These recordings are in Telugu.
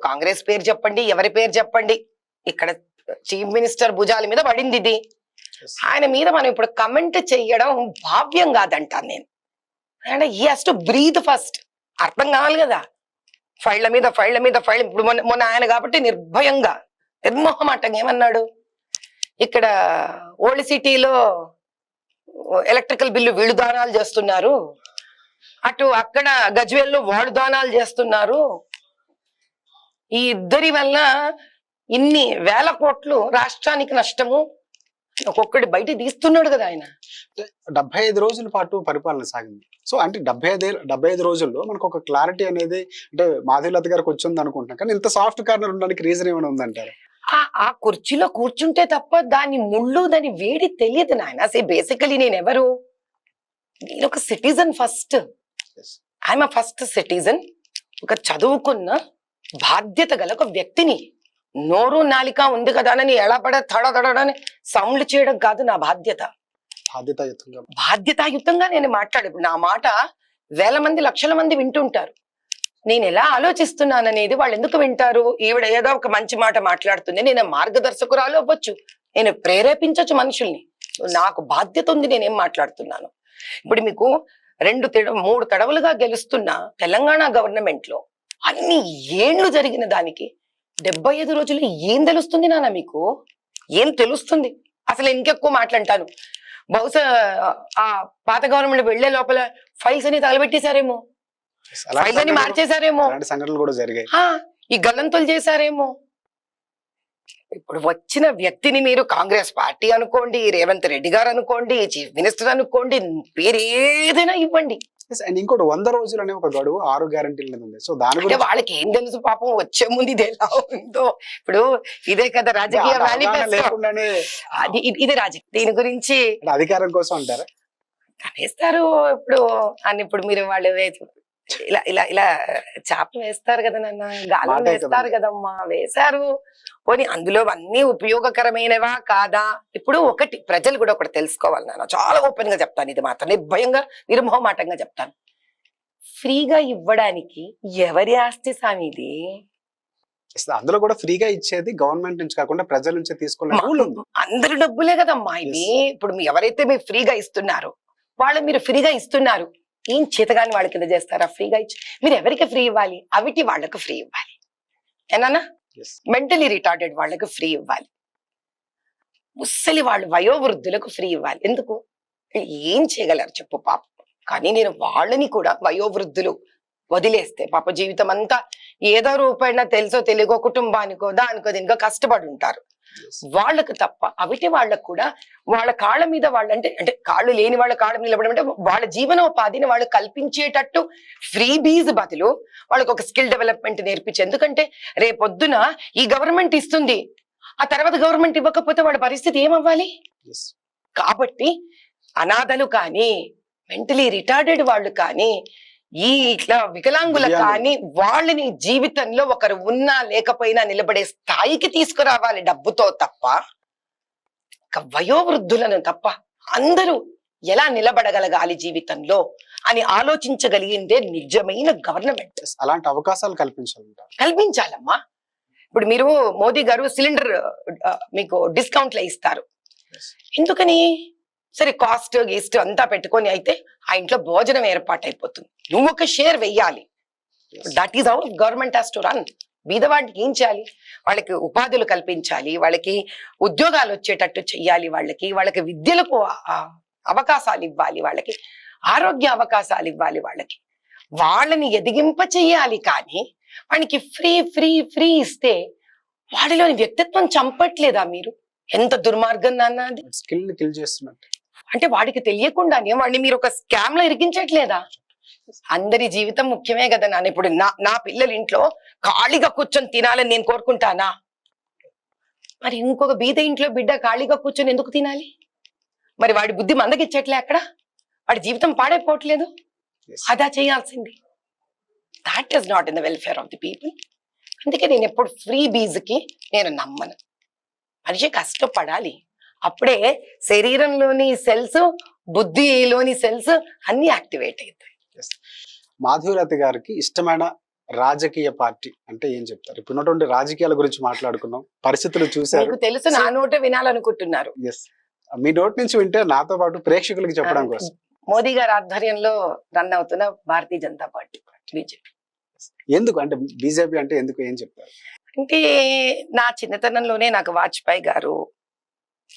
కాంగ్రెస్ పేరు చెప్పండి, ఎవరి పేరు చెప్పండి, ఇక్కడ చీఫ్ మినిస్టర్ భుజాల మీద పడింది ఇది. ఆయన మీద మనం ఇప్పుడు కమెంట్ చెయ్యడం భావ్యం కాదంటాను నేను. And he has to breathe first. అర్థం కావాలి కదా, ఫైళ్ల మీద ఇప్పుడు మొన్న ఆయన కాబట్టి నిర్భయంగా నిర్మోహమాటంగా ఏమన్నాడు, ఇక్కడ ఓల్డ్ సిటీలో ఎలక్ట్రికల్ బిల్లు వీళ్ళు దానాలు చేస్తున్నారు, అటు అక్కడ గజ్వేల్లో వాడు దానాలు చేస్తున్నారు, ఈ ఇద్దరి వల్ల ఇన్ని వేల కోట్లు రాష్ట్రానికి నష్టము, ఒక్కొక్కటి బయట తీస్తున్నాడు కదా ఆయన. 75 రోజుల పాటు పరిపాలన సాగింది. సో అంటే 75 రోజుల్లో మనకు ఒక క్లారిటీ అనేది అంటే మాధవీలత గారికి వచ్చింది అనుకుంటున్నాం. కానీ ఇంత సాఫ్ట్ కార్నర్ ఉండడానికి రీజన్ ఏమైనా ఉందంటారు? ఆ కుర్చీలో కూర్చుంటే తప్ప దాని ముళ్ళు దాని వేడి తెలియదు నాయన. బేసికలీ నేను ఎవరు, నేను ఒక citizen first. I'm a first citizen. ఒక చదువుకున్న బాధ్యత గల ఒక వ్యక్తిని. నోరు నాలిక ఉంది కదా అని ఎడపడ తడదడని సౌండ్లు చేయడం కాదు నా బాధ్యత. బాధ్యతాయుతంగా నేను మాట్లాడు. నా మాట వేల మంది లక్షల మంది వింటుంటారు. నేను ఎలా ఆలోచిస్తున్నాననేది వాళ్ళు ఎందుకు వింటారు? ఈవిడ ఏదో ఒక మంచి మాట మాట్లాడుతుంది, నేను మార్గదర్శకురాలు అవ్వచ్చు, నేను ప్రేరేపించవచ్చు మనుషుల్ని. నాకు బాధ్యత ఉంది నేనేం మాట్లాడుతున్నాను. ఇప్పుడు మీకు 3 తడవలుగా గెలుస్తున్న తెలంగాణ గవర్నమెంట్ లో అన్ని ఏళ్లు జరిగిన దానికి 75 రోజులు ఏం తెలుస్తుంది నాన్న? మీకు ఏం తెలుస్తుంది? అసలు ఇంకెక్కువ మాట్లాంటాను. బహుశా ఆ పాత గవర్నమెంట్ వెళ్లే లోపల ఫైల్స్ అని తగలబెట్టేశారేమో, ఫైల్స్ అని మార్చేశారేమో, ఈ గల్లంతులు చేశారేమో. ఇప్పుడు వచ్చిన వ్యక్తిని మీరు కాంగ్రెస్ పార్టీ అనుకోండి, రేవంత్ రెడ్డి గారు అనుకోండి, చీఫ్ మినిస్టర్ అనుకోండి, పేరు ఏదైనా ఇవ్వండి. ఇంకోటి 100 రోజులు అనే ఒక గడువు 6 గ్యారంటీల మీద ఉంది. సో దాని గురించి వాళ్ళకి ఏం తెలుసు పాపం, వచ్చే ముందు ఇది ఎలా ఉందో. ఇప్పుడు ఇదే కదా రాజకీయ మేనిఫెస్టో, ఇదే రాజకీయ. దీని గురించి అధికారం కోసం అంటారా వేస్తారు ఇప్పుడు అని. ఇప్పుడు మీరు వాళ్ళు ఇలా ఇలా ఇలా చాపలు వేస్తారు కదా నాన్న, గాలం వేస్తారు కదమ్మా, వేశారు. పోనీ అందులో అన్ని ఉపయోగకరమైనవా కాదా? ఇప్పుడు ఒకటి ప్రజలు కూడా ఒకటి తెలుసుకోవాలి నాన్న, చాలా ఓపెన్ గా చెప్తాను, ఇది మాత్రం నిర్భయంగా నిర్మోహమాటంగా చెప్తాను. ఫ్రీగా ఇవ్వడానికి ఎవరి ఆస్తి స్వామి ఇది? అందులో కూడా ఫ్రీగా ఇచ్చేది గవర్నమెంట్ నుంచి కాకుండా ప్రజల నుంచి తీసుకోవాలి. అందరి డబ్బులే కదమ్మా ఇది. ఇప్పుడు ఎవరైతే మీరు ఫ్రీగా ఇస్తున్నారో వాళ్ళు మీరు ఫ్రీగా ఇస్తున్నారు, ఏం చేతగాని వాళ్ళ కింద చేస్తారా? ఫ్రీగా ఇచ్చి మీరు ఎవరికి ఫ్రీ ఇవ్వాలి? అవిటి వాళ్ళకు ఫ్రీ ఇవ్వాలి. ఏనా? మెంటలీ రిటార్డెడ్ వాళ్ళకు ఫ్రీ ఇవ్వాలి, ముసలి వాళ్ళు వయోవృద్ధులకు ఫ్రీ ఇవ్వాలి. ఎందుకు? ఏం చేయగలరు చెప్పు పాపం. కానీ నేను వాళ్ళని కూడా వయోవృద్ధులు వదిలేస్తే పాప జీవితం అంతా ఏదో రూపాయన తెలుసో తెలియకో కుటుంబానికో దానికో దీనికో కష్టపడి ఉంటారు. వాళ్ళకు తప్ప అవిటి వాళ్ళకు కూడా వాళ్ళ కాళ్ళ మీద వాళ్ళంటే అంటే కాళ్ళు లేని వాళ్ళ కాళ్ళ మీద నిలబడడం అంటే వాళ్ళ జీవనోపాధిని వాళ్ళు కల్పించేటట్టు ఫ్రీ బీజ్ బదులు వాళ్ళకి ఒక స్కిల్ డెవలప్మెంట్ నేర్పించి. ఎందుకంటే రేపొద్దున ఈ గవర్నమెంట్ ఇస్తుంది, ఆ తర్వాత గవర్నమెంట్ ఇవ్వకపోతే వాళ్ళ పరిస్థితి ఏమవ్వాలి? కాబట్టి అనాథలు కానీ మెంటలీ రిటార్డెడ్ వాళ్ళు కానీ ఈ ఇట్లా వికలాంగుల కానీ వాళ్ళని జీవితంలో ఒకరు ఉన్నా లేకపోయినా నిలబడే స్థాయికి తీసుకురావాలి డబ్బుతో తప్ప. వయోవృద్ధులను తప్ప అందరూ ఎలా నిలబడగలగాలి జీవితంలో అని ఆలోచించగలిగిందే నిజమైన గవర్నమెంట్. అలాంటి అవకాశాలు కల్పించాలమ్మా. ఇప్పుడు మీరు మోదీ గారు సిలిండర్ మీకు డిస్కౌంట్లో ఇస్తారు. ఎందుకని? సరే కాస్ట్ గీస్ట్ అంతా పెట్టుకొని అయితే ఆ ఇంట్లో భోజనం ఏర్పాటు అయిపోతుంది. నువ్వు ఒక షేర్ వెయ్యాలి. That is how government has to run. బీదవాడికి ఏం చేయాలి? వాళ్ళకి ఉపాధులు కల్పించాలి, వాళ్ళకి ఉద్యోగాలు వచ్చేటట్టు చెయ్యాలి, వాళ్ళకి విద్యలకు అవకాశాలు ఇవ్వాలి, వాళ్ళకి ఆరోగ్య అవకాశాలు ఇవ్వాలి, వాళ్ళని ఎదిగింప చెయ్యాలి. కానీ వానికి ఫ్రీ ఫ్రీ ఫ్రీ ఇస్తే వాడిలోని వ్యక్తిత్వం చంపట్లేదా మీరు? ఎంత దుర్మార్గం నాన్న అది. స్కిల్ కిల్ చేస్తున్నట్టు. అంటే వాడికి తెలియకుండానే వాడిని మీరు ఒక స్కామ్ లో ఇరికించట్లేదా? అందరి జీవితం ముఖ్యమే కదా నాన్న. ఇప్పుడు నా పిల్లల ఇంట్లో ఖాళీగా కూర్చొని తినాలని నేను కోరుకుంటానా? మరి ఇంకొక బీద ఇంట్లో బిడ్డ ఖాళీగా కూర్చొని ఎందుకు తినాలి? మరి వాడి బుద్ధి మందకిచ్చట్లే అక్కడ, వాడి జీవితం పాడైపోవట్లేదు. అదా చేయాల్సింది. That is not in the welfare of the people. అందుకే నేను ఎప్పుడు ఫ్రీ బీజ్కి నేను నమ్మను. మనిషి కష్టపడాలి, అప్పుడే శరీరంలోని సెల్స్ బుద్ధిలోని సెల్స్ అన్ని యాక్టివేట్ అవుతాయి. మాధవీలత గారికి ఇష్టమైన రాజకీయ పార్టీ అంటే ఏం చెప్తారు? ఇప్పుడు ఉన్నటువంటి రాజకీయాల గురించి మాట్లాడుకున్నాం, పరిస్థితులు చూశారు. మీకు తెలుసు నా నోటే వినాలనుకుంటున్నారు. ఎస్, మీ నోటి నుంచి వింటే నాతో పాటు ప్రేక్షకులకి చెప్పడం కోసం. మోదీ గారి ఆధ్వర్యంలో రన్ అవుతున్న భారతీయ జనతా పార్టీ, బీజేపీ. ఎందుకు అంటే బీజేపీ అంటే ఎందుకు, ఏం చెప్తారు? అంటే నా చిన్నతనంలోనే నాకు వాజ్పేయి గారు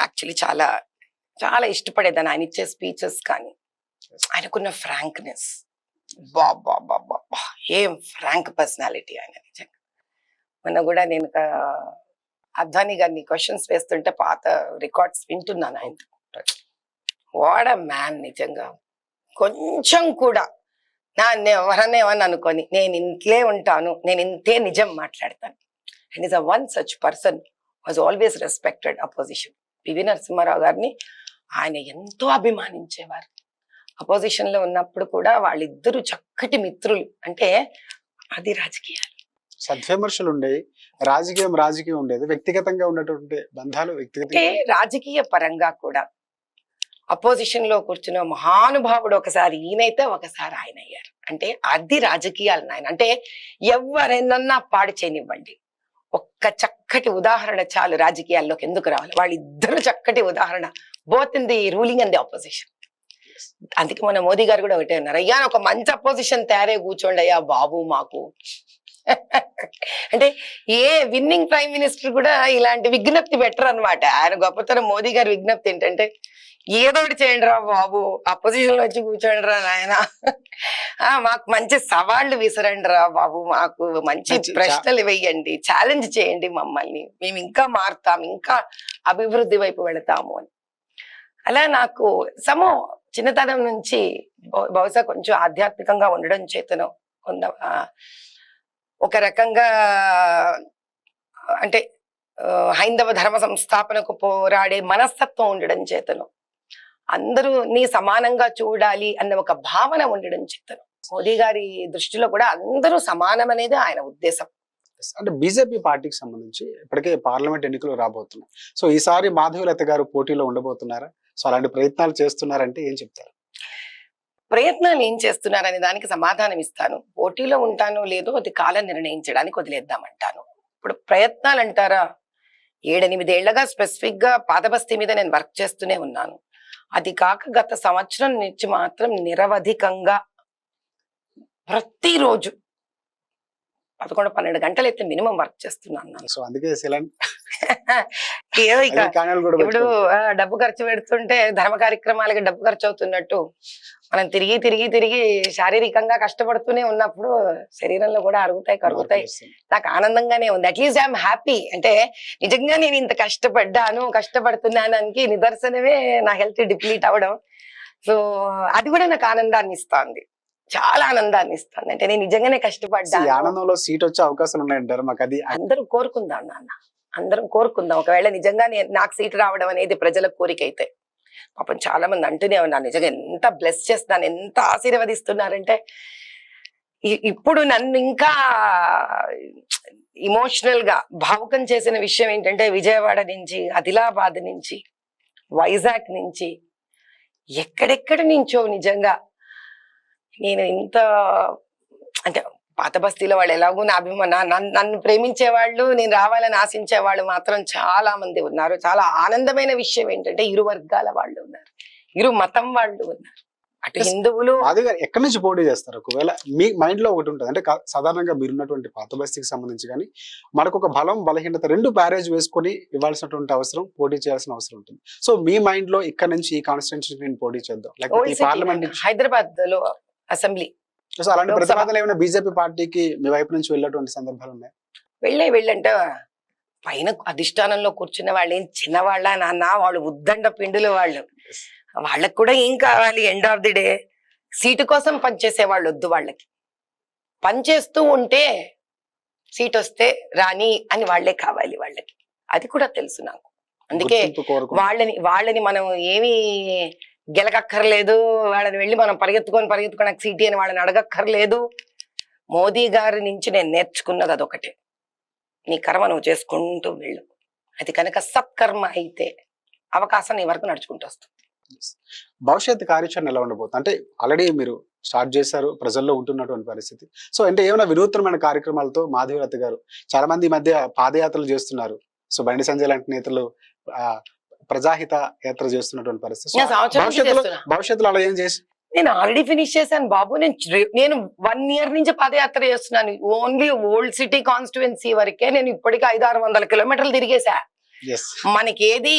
యాక్చువల్లీ చాలా చాలా ఇష్టపడేదాన్ని. ఆయన ఇచ్చే స్పీచెస్ కానీ, ఆయనకున్న ఫ్రాంక్నెస్, బాబా బాబా ఏం ఫ్రాంక్ పర్సనాలిటీ ఆయన, నిజంగా. మొన్న కూడా నేను అద్వానీ గారిని క్వశ్చన్స్ వేస్తుంటే పాత రికార్డ్స్ వింటున్నాను ఆయన. వాట్ అ మ్యాన్, నిజంగా. కొంచెం కూడా ఎవరన్నా ఏమని అనుకొని నేను ఇంట్లో ఉంటాను, నేను ఇంతే నిజం మాట్లాడతాను. And is a one such person was always respected opposition. PV Narasimharao గారిని ఆయన ఎంతో అభిమానించేవారు. అపోజిషన్ లో ఉన్నప్పుడు కూడా వాళ్ళిద్దరూ చక్కటి మిత్రులు. అంటే అది రాజకీయాలు. సద్విమర్శలు ఉండేవి, రాజకీయం ఉండేది, వ్యక్తిగతంగా ఉన్నటువంటి బంధాలు అంటే వ్యక్తిగతంగా. రాజకీయ పరంగా కూడా అపోజిషన్ లో కూర్చున్న మహానుభావుడు ఒకసారి ఈయనైతే ఒకసారి ఆయన అయ్యారు. అంటే అది రాజకీయాలు నాయన. అంటే ఎవరైనా పాడు చేయనివ్వండి, ఒక్క చక్కటి ఉదాహరణ చాలు రాజకీయాల్లోకి ఎందుకు రావాలి. వాళ్ళిద్దరు చక్కటి ఉదాహరణ, both in the ruling and the opposition. అందుకే మన మోదీ గారు కూడా ఒకటే ఉన్నారు, అయ్యా ఒక మంచి అపోజిషన్ తయారై కూర్చోండి అయ్యా బాబు మాకు. అంటే ఏ విన్నింగ్ ప్రైమ్ మినిస్టర్ కూడా ఇలాంటి విజ్ఞప్తి పెట్టరు అనమాట. ఆయన గొప్పతనం మోదీ గారి విజ్ఞప్తి ఏంటంటే, ఏదో ఒకటి చేయండి రా బాబు, అపోజిషన్ లో వచ్చి కూర్చోండి రా నాయన, మాకు మంచి సవాళ్లు విసరండి రా బాబు, మాకు మంచి ప్రశ్నలు వేయండి, ఛాలెంజ్ చేయండి మమ్మల్ని, మేము ఇంకా మారుతాం, ఇంకా అభివృద్ధి వైపు వెళతాము అని. అలా నాకు చిన్నతనం నుంచి బహుశా కొంచెం ఆధ్యాత్మికంగా ఉండడం చేతనో ఒక రకంగా అంటే హైందవ ధర్మ సంస్థాపనకు పోరాడే మనస్తత్వం ఉండడం చేతను, అందరూ నీ సమానంగా చూడాలి అన్న ఒక భావన ఉండడం చేతను, మోదీ గారి దృష్టిలో కూడా అందరూ సమానం అనేది ఆయన ఉద్దేశం. అంటే బీజేపీ పార్టీకి సంబంధించి ఇప్పటికే పార్లమెంట్ ఎన్నికలు రాబోతున్నాయి. సో ఈసారి మాధవీలత గారు పోటీలో ఉండబోతున్నారా? సో అలాంటి ప్రయత్నాలు చేస్తున్నారంటే ఏం చెప్తారు? ప్రయత్నాలు ఏం చేస్తున్నారనే దానికి సమాధానం ఇస్తాను. పోటీలో ఉంటానో లేదో అది కాలం నిర్ణయించడానికి వదిలేద్దామంటాను. ఇప్పుడు ప్రయత్నాలు అంటారా, 7-8 ఏళ్లగా స్పెసిఫిక్ గా పాతబస్తీ మీద నేను వర్క్ చేస్తూనే ఉన్నాను. అది కాక గత సంవత్సరం నుంచి మాత్రం నిరవధికంగా ప్రతిరోజు 11-12 గంటలు అయితే మినిమం వర్క్ చేస్తున్నాను. సో అందుకే ఏదో ఇక ఇప్పుడు డబ్బు ఖర్చు పెడుతుంటే ధర్మ కార్యక్రమాలకి డబ్బు ఖర్చు అవుతున్నట్టు మనం తిరిగి శారీరకంగా కష్టపడుతూనే ఉన్నప్పుడు శరీరంలో కూడా అరుగుతాయి, కరుగుతాయి. నాకు ఆనందంగానే ఉంది. At least I'm happy. అంటే నిజంగా నేను ఇంత కష్టపడుతున్నానికి నిదర్శనమే నా హెల్త్ డిప్లీట్ అవ్వడం. సో అది కూడా నాకు ఆనందాన్ని ఇస్తుంది, చాలా ఆనందాన్ని ఇస్తుంది. అంటే నేను నిజంగానే కష్టపడ్డాను. ఆనందంలో సీట్ వచ్చే అవకాశాలు ఉన్నాయంటారు మాకు? అది అందరూ కోరుకుందాం నాన్న, అందరం కోరుకుందాం. ఒకవేళ నిజంగా నాకు సీట్ రావడం అనేది ప్రజల కోరిక అయితే, పాపం చాలా మంది అంటూనే ఉన్నారు, నిజంగా ఎంత బ్లెస్ చేస్తున్నాను, ఎంత ఆశీర్వదిస్తున్నారంటే. ఇప్పుడు నన్ను ఇంకా ఇమోషనల్ గా భావుకం చేసిన విషయం ఏంటంటే, విజయవాడ నుంచి, ఆదిలాబాద్ నుంచి, వైజాగ్ నుంచి, ఎక్కడెక్కడ నుంచో నిజంగా నేను ఇంత అంటే పాత బస్తీలో వాళ్ళు ఎలాగో నన్ను ప్రేమించే వాళ్ళు, నేను రావాలని ఆశించే వాళ్ళు మాత్రం చాలా మంది ఉన్నారు. చాలా ఆనందమైన విషయం ఏంటంటే, ఇరు వర్గాల వాళ్ళు ఉన్నారు, ఇరు మతం వాళ్ళు ఉన్నారు. అటు హిందువులు. ఎక్కడి నుంచి పోటీ చేస్తారు? ఒకవేళ మీ మైండ్ లో ఒకటి ఉంటుంది అంటే, సాధారణంగా మీరున్నటువంటి పాత బస్తీకి సంబంధించి కానీ మనకు ఒక బలం బలహీనత రెండు బ్యారేజ్ వేసుకొని ఇవ్వాల్సినటువంటి అవసరం, పోటీ చేయాల్సిన అవసరం ఉంటుంది. సో మీ మైండ్ లో ఇక్కడ నుంచి ఈ కాన్స్టిట్యూన్సీ నేను పోటీ చేద్దాం, లేకపోతే పార్లమెంట్ హైదరాబాద్ లో అసెంబ్లీ. సో అలాంటి ప్రతిపాదనలు ఏమైనా బీజేపీ పార్టీకి మీ వైపు నుంచి వెళ్ళేటువంటి సందర్భాలు ఉన్నాయి? వెళ్ళంటే పైన అధిష్టానంలో కూర్చున్న వాళ్ళు ఏం చిన్నవాళ్ళ నాన్న, వాళ్ళు ఉద్దండ పిండులు వాళ్ళు. వాళ్ళకు కూడా ఏం కావాలి, end of the day seat కోసం పనిచేసే వాళ్ళు వద్దు. వాళ్ళకి పనిచేస్తూ ఉంటే సీట్ వస్తే రాని అని వాళ్లే కావాలి వాళ్ళకి. అది కూడా తెలుసు నాకు. అందుకే వాళ్ళని మనం ఏమీ గెలకక్కర్లేదు, వాళ్ళని వెళ్ళి మనం పరిగెత్తుకొని నాకు సీటీ అని వాళ్ళని అడగక్కర్లేదు. మోదీ గారి నుంచి నేను నేర్చుకున్నది అదొకటే, నీ కర్మ నువ్వు చేసుకుంటూ వెళ్ళు. అది కనుక సత్కర్మ అయితే అవకాశం నీ వరకు నడుచుకుంటూ వస్తుంది. భవిష్యత్ కార్యాచరణ ఎలా ఉండబోతుంది? అంటే ఆల్రెడీ మీరు స్టార్ట్ చేశారు, ప్రజల్లో ఉంటున్నటువంటి పరిస్థితి. సో అంటే ఏమైనా వినూత్నమైన కార్యక్రమాలతో మాధవీలత గారు చాలా మంది ఈ మధ్య పాదయాత్రలు చేస్తున్నారు. సో బండి సంజయ్ లాంటి నేతలు ప్రజాహిత యాత్ర చేస్తున్నటువంటి పరిస్థితి. సో నేను సంవత్సరం నుంచి చేస్తున్నా. భవిష్యత్తులో అలా ఏం చేసి నేను ఆల్రెడీ ఫినిష్ చేశాను బాబు. నేను 1 year నుంచి పాదయాత్ర చేస్తున్నాను. ఓన్లీ ఓల్డ్ సిటీ కాన్స్టిట్యుయెన్సీ వరకే నేను ఇప్పటికి 500-600 కిలోమీటర్లు తిరిగేశా. yes మనకేది